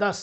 10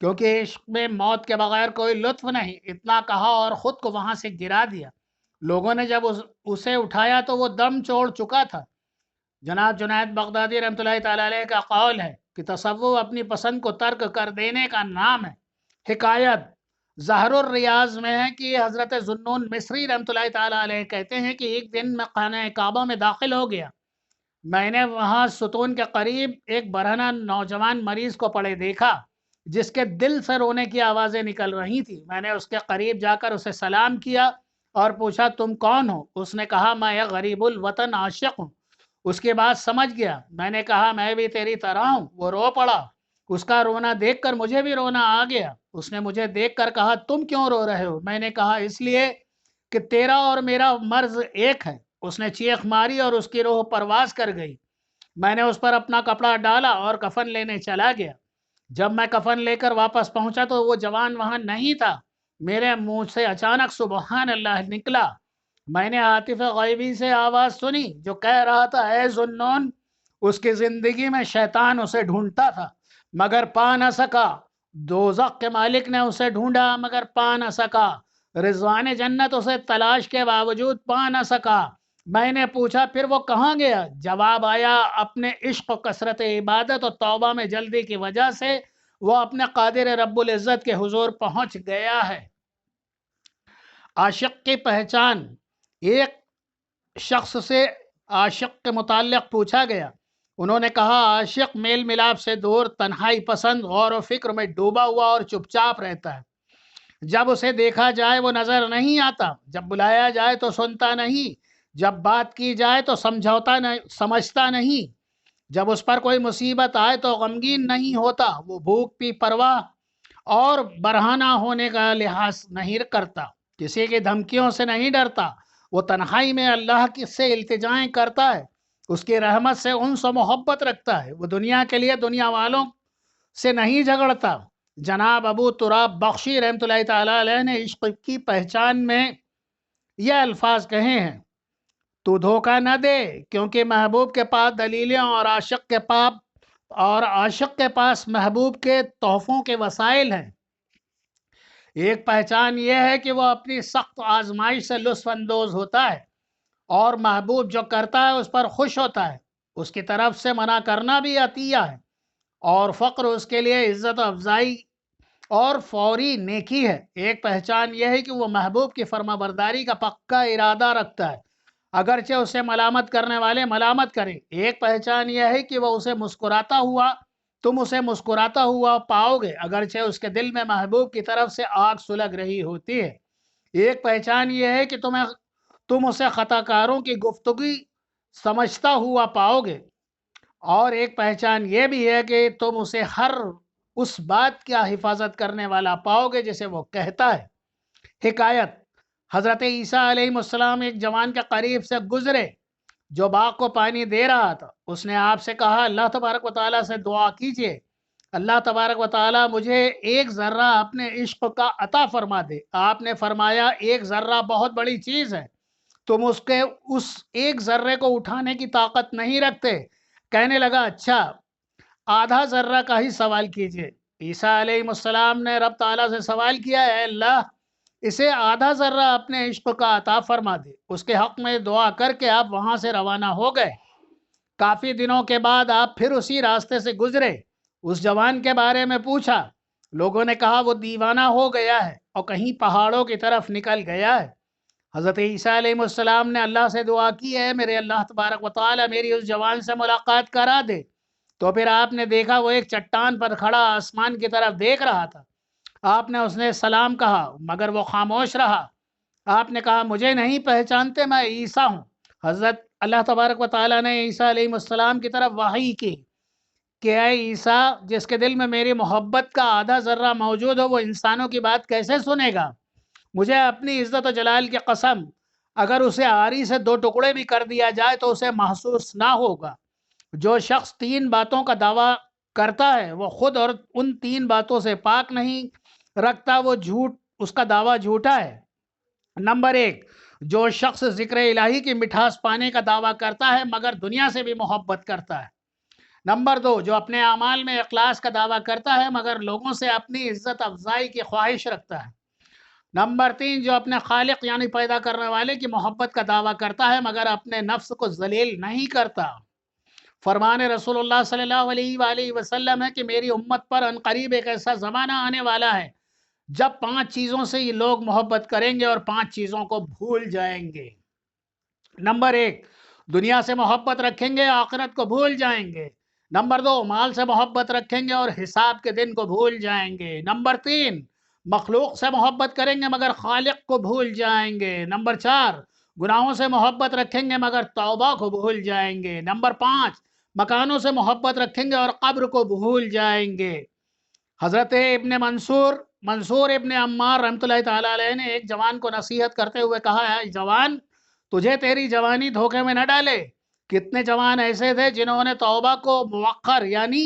کیونکہ عشق میں موت کے بغیر کوئی لطف نہیں، اتنا کہا اور خود کو وہاں سے گرا دیا۔ لوگوں نے جب اسے اٹھایا تو وہ دم چھوڑ چکا تھا۔ جناب جنید بغدادی رحمۃ اللہ تعالی علیہ کا قول ہے کہ تصوف اپنی پسند کو ترک کر دینے کا نام ہے۔ حکایت ظاہر الریاض میں ہے کہ حضرت ذوالنون مصری رحمۃ اللہ تعالی علیہ کہتے ہیں کہ ایک دن میں خانہ کعبہ میں داخل ہو گیا، میں نے وہاں ستون کے قریب ایک برہنہ نوجوان مریض کو پڑے دیکھا جس کے دل سے رونے کی آوازیں نکل رہی تھی۔ میں نے اس کے قریب جا کر اسے سلام کیا اور پوچھا تم کون ہو؟ اس نے کہا میں ایک غریب الوطن عاشق ہوں۔ اس کے بعد سمجھ گیا۔ میں نے کہا میں بھی تیری طرح ہوں۔ وہ رو پڑا۔ اس کا رونا دیکھ کر مجھے بھی رونا آ گیا۔ اس نے مجھے دیکھ کر کہا تم کیوں رو رہے ہو؟ میں نے کہا اس لیے کہ تیرا اور میرا مرض ایک ہے۔ اس نے چیخ ماری اور اس کی روح پرواز کر گئی۔ میں نے اس پر اپنا کپڑا ڈالا اور کفن لینے چلا گیا۔ جب میں کفن لے کر واپس پہنچا تو وہ جوان وہاں نہیں تھا۔ میرے منہ سے اچانک سبحان اللہ نکلا۔ میں نے عاطف غیبی سے آواز سنی جو کہہ رہا تھا اے ذوالنون، اس کی زندگی میں شیطان اسے ڈھونڈتا تھا مگر پا نہ سکا، دوزخ کے مالک نے اسے ڈھونڈا مگر پا نہ سکا، رضوان جنت اسے تلاش کے باوجود پا نہ سکا۔ میں نے پوچھا پھر وہ کہاں گیا؟ جواب آیا اپنے عشق و کثرت عبادت اور توبہ میں جلدی کی وجہ سے وہ اپنے قادر رب العزت کے حضور پہنچ گیا ہے۔ عاشق کی پہچان۔ ایک شخص سے عاشق کے متعلق پوچھا گیا۔ انہوں نے کہا عاشق میل ملاپ سے دور، تنہائی پسند، غور و فکر میں ڈوبا ہوا اور چپ چاپ رہتا ہے۔ جب اسے دیکھا جائے وہ نظر نہیں آتا، جب بلایا جائے تو سنتا نہیں، جب بات کی جائے تو سمجھتا نہیں، جب اس پر کوئی مصیبت آئے تو غمگین نہیں ہوتا، وہ بھوک بھی پرواہ اور برہنہ ہونے کا لحاظ نہیں کرتا، کسی کی دھمکیوں سے نہیں ڈرتا، وہ تنہائی میں اللہ سے التجائیں کرتا ہے، اس کی رحمت سے انس و محبت رکھتا ہے، وہ دنیا کے لیے دنیا والوں سے نہیں جھگڑتا۔ جناب ابو تراب بخشی رحمۃ اللہ تعالی علیہ نے عشق کی پہچان میں یہ الفاظ کہے ہیں تو دھوکہ نہ دے کیونکہ محبوب کے پاس دلیلیں اور عاشق کے پاس محبوب کے تحفوں کے وسائل ہیں۔ ایک پہچان یہ ہے کہ وہ اپنی سخت آزمائش سے لطف اندوز ہوتا ہے اور محبوب جو کرتا ہے اس پر خوش ہوتا ہے، اس کی طرف سے منع کرنا بھی عطیہ ہے اور فقر اس کے لیے عزت و افزائی اور فوری نیکی ہے۔ ایک پہچان یہ ہے کہ وہ محبوب کی فرما برداری کا پکا ارادہ رکھتا ہے اگرچہ اسے ملامت کرنے والے ملامت کریں۔ ایک پہچان یہ ہے کہ وہ تم اسے مسکراتا ہوا پاؤ گے اگرچہ اس کے دل میں محبوب کی طرف سے آگ سلگ رہی ہوتی ہے۔ ایک پہچان یہ ہے کہ تم اسے خطا کاروں کی گفتگو سمجھتا ہوا پاؤ گے، اور ایک پہچان یہ بھی ہے کہ تم اسے ہر اس بات کا حفاظت کرنے والا پاؤ گے جسے وہ کہتا ہے۔ حکایت حضرت عیسیٰ علیہ السلام ایک جوان کے قریب سے گزرے جو باغ کو پانی دے رہا تھا۔ اس نے آپ سے کہا اللہ تبارک و تعالیٰ سے دعا کیجئے، اللہ تبارک و تعالیٰ مجھے ایک ذرہ اپنے عشق کا عطا فرما دے۔ آپ نے فرمایا ایک ذرہ بہت بڑی چیز ہے، تم اس ایک ذرے کو اٹھانے کی طاقت نہیں رکھتے۔ کہنے لگا اچھا آدھا ذرہ کا ہی سوال کیجئے۔ عیسیٰ علیہ السلام نے رب تعالیٰ سے سوال کیا اے اللہ اسے آدھا ذرہ اپنے عشق کا عطا فرما دے۔ اس کے حق میں دعا کر کے آپ وہاں سے روانہ ہو گئے۔ کافی دنوں کے بعد آپ پھر اسی راستے سے گزرے، اس جوان کے بارے میں پوچھا، لوگوں نے کہا وہ دیوانہ ہو گیا ہے اور کہیں پہاڑوں کی طرف نکل گیا ہے۔ حضرت عیسیٰ علیہ السلام نے اللہ سے دعا کی ہے میرے اللہ تبارک و تعالیٰ میری اس جوان سے ملاقات کرا دے۔ تو پھر آپ نے دیکھا وہ ایک چٹان پر کھڑا آسمان کی طرف دیکھ رہا تھا۔ آپ نے اس نے سلام کہا مگر وہ خاموش رہا۔ آپ نے کہا مجھے نہیں پہچانتے، میں عیسیٰ ہوں۔ حضرت اللہ تبارک و تعالیٰ نے عیسیٰ علیہ السلام کی طرف وحی کی کہ اے عیسیٰ جس کے دل میں میری محبت کا آدھا ذرہ موجود ہو وہ انسانوں کی بات کیسے سنے گا؟ مجھے اپنی عزت و جلال کی قسم اگر اسے آری سے 2 ٹکڑے بھی کر دیا جائے تو اسے محسوس نہ ہوگا۔ جو شخص 3 باتوں کا دعویٰ کرتا ہے وہ خود اور ان 3 باتوں سے پاک نہیں رکھتا، وہ اس کا دعویٰ جھوٹا ہے۔ نمبر 1، جو شخص ذکر الہی کی مٹھاس پانے کا دعویٰ کرتا ہے مگر دنیا سے بھی محبت کرتا ہے۔ نمبر 2، جو اپنے اعمال میں اخلاص کا دعویٰ کرتا ہے مگر لوگوں سے اپنی عزت افزائی کی خواہش رکھتا ہے۔ نمبر 3، جو اپنے خالق یعنی پیدا کرنے والے کی محبت کا دعویٰ کرتا ہے مگر اپنے نفس کو ذلیل نہیں کرتا۔ فرمان رسول اللہ صلی اللہ علیہ وآلہ وسلم ہے کہ میری امت پر عنقریب ایک ایسا زمانہ آنے والا ہے جب 5 چیزوں سے یہ لوگ محبت کریں گے اور 5 چیزوں کو بھول جائیں گے۔ نمبر 1، دنیا سے محبت رکھیں گے، آخرت کو بھول جائیں گے۔ نمبر 2، مال سے محبت رکھیں گے اور حساب کے دن کو بھول جائیں گے۔ نمبر 3، مخلوق سے محبت کریں گے مگر خالق کو بھول جائیں گے۔ نمبر 4، گناہوں سے محبت رکھیں گے مگر توبہ کو بھول جائیں گے۔ نمبر 5، مکانوں سے محبت رکھیں گے اور قبر کو بھول جائیں گے۔ حضرت ابن منصور ابن عمار رحمۃ اللہ تعالیٰ علیہ نے ایک جوان کو نصیحت کرتے ہوئے کہا ہے، جوان، تجھے تیری جوانی دھوکے میں نہ ڈالے۔ کتنے جوان ایسے تھے جنہوں نے توبہ کو موخر یعنی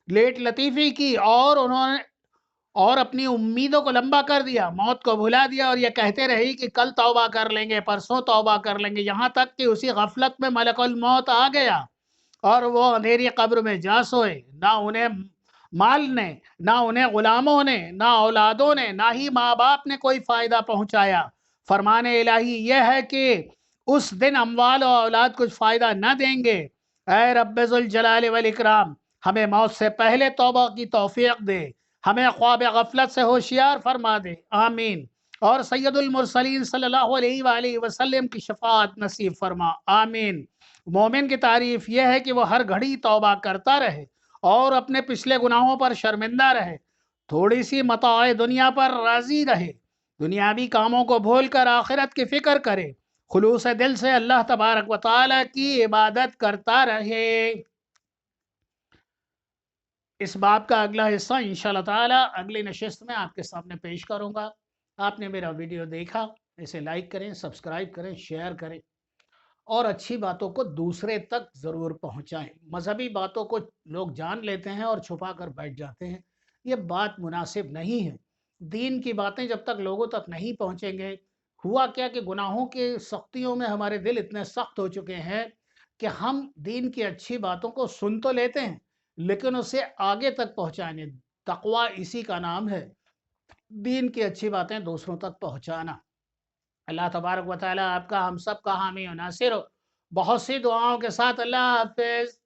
لیٹ لطیفی کی اور اپنی امیدوں کو لمبا کر دیا، موت کو بھلا دیا اور یہ کہتے رہی کہ کل توبہ کر لیں گے، پرسوں توبہ کر لیں گے، یہاں تک کہ اسی غفلت میں ملک الموت آ گیا اور وہ اندھیری قبر میں جا سوئے۔ نہ انہیں مال نے، نہ انہیں غلاموں نے، نہ اولادوں نے، نہ ہی ماں باپ نے کوئی فائدہ پہنچایا۔ فرمان الہی یہ ہے کہ اس دن اموال و اولاد کچھ فائدہ نہ دیں گے۔ اے رب ذوالجلال والاکرام، ہمیں موت سے پہلے توبہ کی توفیق دے، ہمیں خواب غفلت سے ہوشیار فرما دے، آمین۔ اور سید المرسلین صلی اللہ علیہ وآلہ وسلم کی شفاعت نصیب فرما، آمین۔ مومن کی تعریف یہ ہے کہ وہ ہر گھڑی توبہ کرتا رہے اور اپنے پچھلے گناہوں پر شرمندہ رہے، تھوڑی سی متاع دنیا پر راضی رہے، دنیاوی کاموں کو بھول کر آخرت کی فکر کرے، خلوص دل سے اللہ تبارک و تعالی کی عبادت کرتا رہے۔ اس باب کا اگلا حصہ انشاءاللہ تعالی اگلی نشست میں آپ کے سامنے پیش کروں گا۔ آپ نے میرا ویڈیو دیکھا، اسے لائک کریں، سبسکرائب کریں، شیئر کریں اور اچھی باتوں کو دوسرے تک ضرور پہنچائیں۔ مذہبی باتوں کو لوگ جان لیتے ہیں اور چھپا کر بیٹھ جاتے ہیں، یہ بات مناسب نہیں ہے۔ دین کی باتیں جب تک لوگوں تک نہیں پہنچیں گے، ہوا کیا کہ گناہوں کی سختیوں میں ہمارے دل اتنے سخت ہو چکے ہیں کہ ہم دین کی اچھی باتوں کو سن تو لیتے ہیں لیکن اسے آگے تک پہنچانے، تقویٰ اسی کا نام ہے، دین کی اچھی باتیں دوسروں تک پہنچانا۔ اللہ تبارک و تعالی آپ کا، ہم سب کا حامی و ناصر ہو۔ بہت سی دعاؤں کے ساتھ اللہ حافظ۔